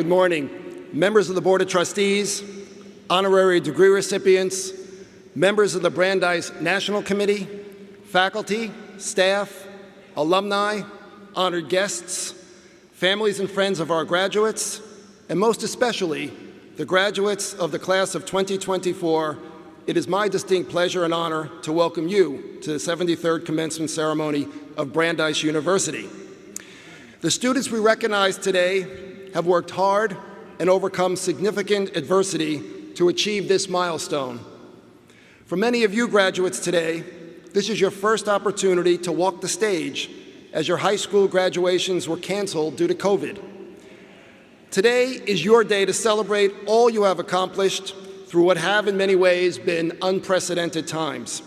good morning. Members of the Board of Trustees, honorary degree recipients, members of the Brandeis National Committee, faculty, staff, alumni, honored guests, families and friends of our graduates, and most especially, the graduates of the class of 2024, it is my distinct pleasure and honor to welcome you to the 73rd commencement ceremony of Brandeis University. The students we recognize today have worked hard and overcome significant adversity to achieve this milestone. For many of you graduates today, this is your first opportunity to walk the stage as your high school graduations were canceled due to COVID. Today is your day to celebrate all you have accomplished through what have in many ways been unprecedented times.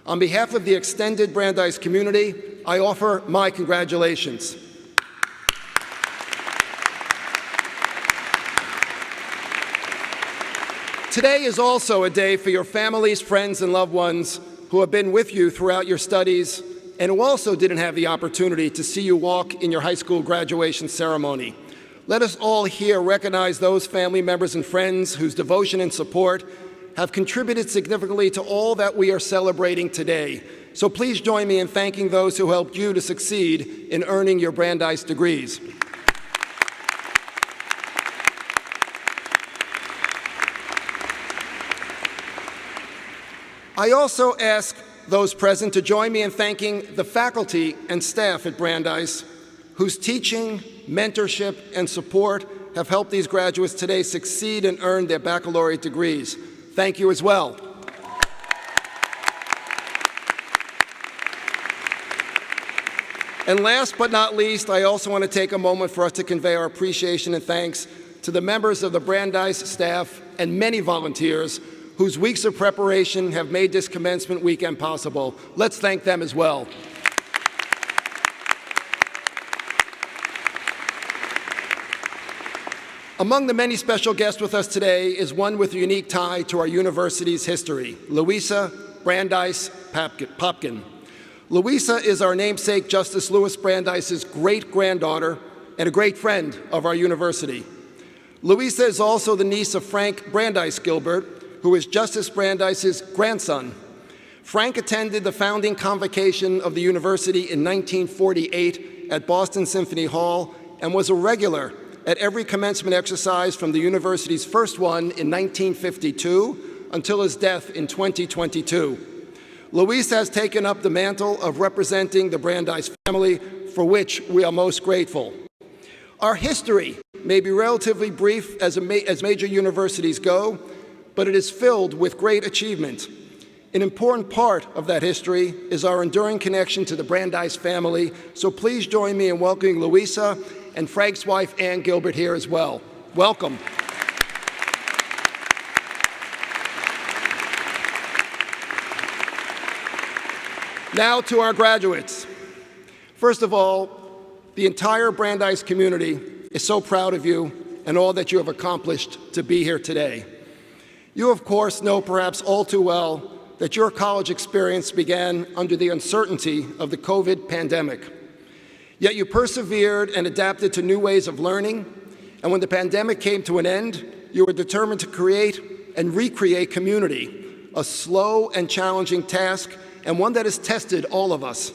On behalf of the extended Brandeis community, I offer my congratulations. Today is also a day for your families, friends, and loved ones who have been with you throughout your studies and who also didn't have the opportunity to see you walk in your high school graduation ceremony. Let us all here recognize those family members and friends whose devotion and support have contributed significantly to all that we are celebrating today. So please join me in thanking those who helped you to succeed in earning your Brandeis degrees. I also ask those present to join me in thanking the faculty and staff at Brandeis, whose teaching, mentorship, and support have helped these graduates today succeed and earn their baccalaureate degrees. Thank you as well. And last but not least, I also want to take a moment for us to convey our appreciation and thanks to the members of the Brandeis staff and many volunteers whose weeks of preparation have made this commencement weekend possible. Let's thank them as well. Among the many special guests with us today is one with a unique tie to our university's history, Louisa Brandeis Popkin. Louisa is our namesake Justice Louis Brandeis's great-granddaughter and a great friend of our university. Louisa is also the niece of Frank Brandeis Gilbert, who is Justice Brandeis's grandson. Frank attended the founding convocation of the university in 1948 at Boston Symphony Hall and was a regular at every commencement exercise from the university's first one in 1952 until his death in 2022. Luis has taken up the mantle of representing the Brandeis family, for which we are most grateful. Our history may be relatively brief as major universities go, but it is filled with great achievement. An important part of that history is our enduring connection to the Brandeis family, so please join me in welcoming Louisa and Frank's wife, Ann Gilbert, here as well. Welcome. Now to our graduates. First of all, the entire Brandeis community is so proud of you and all that you have accomplished to be here today. You, of course, know perhaps all too well that your college experience began under the uncertainty of the COVID pandemic. Yet you persevered and adapted to new ways of learning, and when the pandemic came to an end, you were determined to create and recreate community, a slow and challenging task, and one that has tested all of us.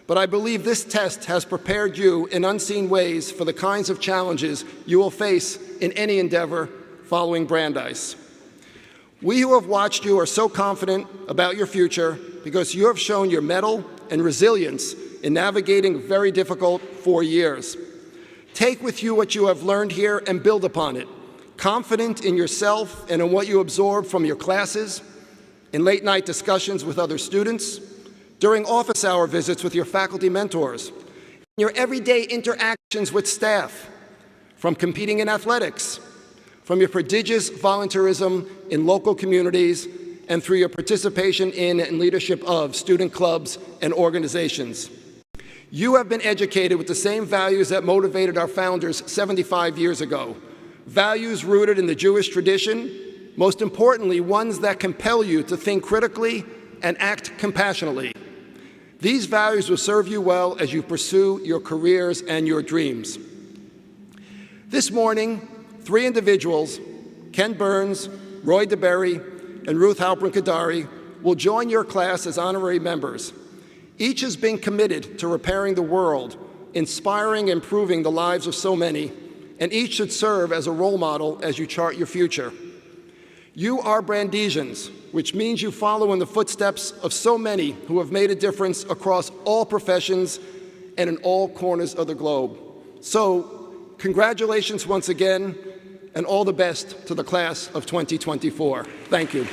But I believe this test has prepared you in unseen ways for the kinds of challenges you will face in any endeavor following Brandeis. We who have watched you are so confident about your future because you have shown your mettle and resilience in navigating very difficult 4 years. Take with you what you have learned here and build upon it, confident in yourself and in what you absorb from your classes, in late-night discussions with other students, during office hour visits with your faculty mentors, in your everyday interactions with staff, from competing in athletics, from your prodigious volunteerism in local communities, and through your participation in and leadership of student clubs and organizations. You have been educated with the same values that motivated our founders 75 years ago, values rooted in the Jewish tradition, most importantly, ones that compel you to think critically and act compassionately. These values will serve you well as you pursue your careers and your dreams. This morning, 3 individuals, Ken Burns, Roy DeBerry, and Ruth Halpern-Kadari, will join your class as honorary members. Each has been committed to repairing the world, inspiring and improving the lives of so many, and each should serve as a role model as you chart your future. You are Brandesians, which means you follow in the footsteps of so many who have made a difference across all professions and in all corners of the globe. So, congratulations once again, and all the best to the class of 2024. Thank you.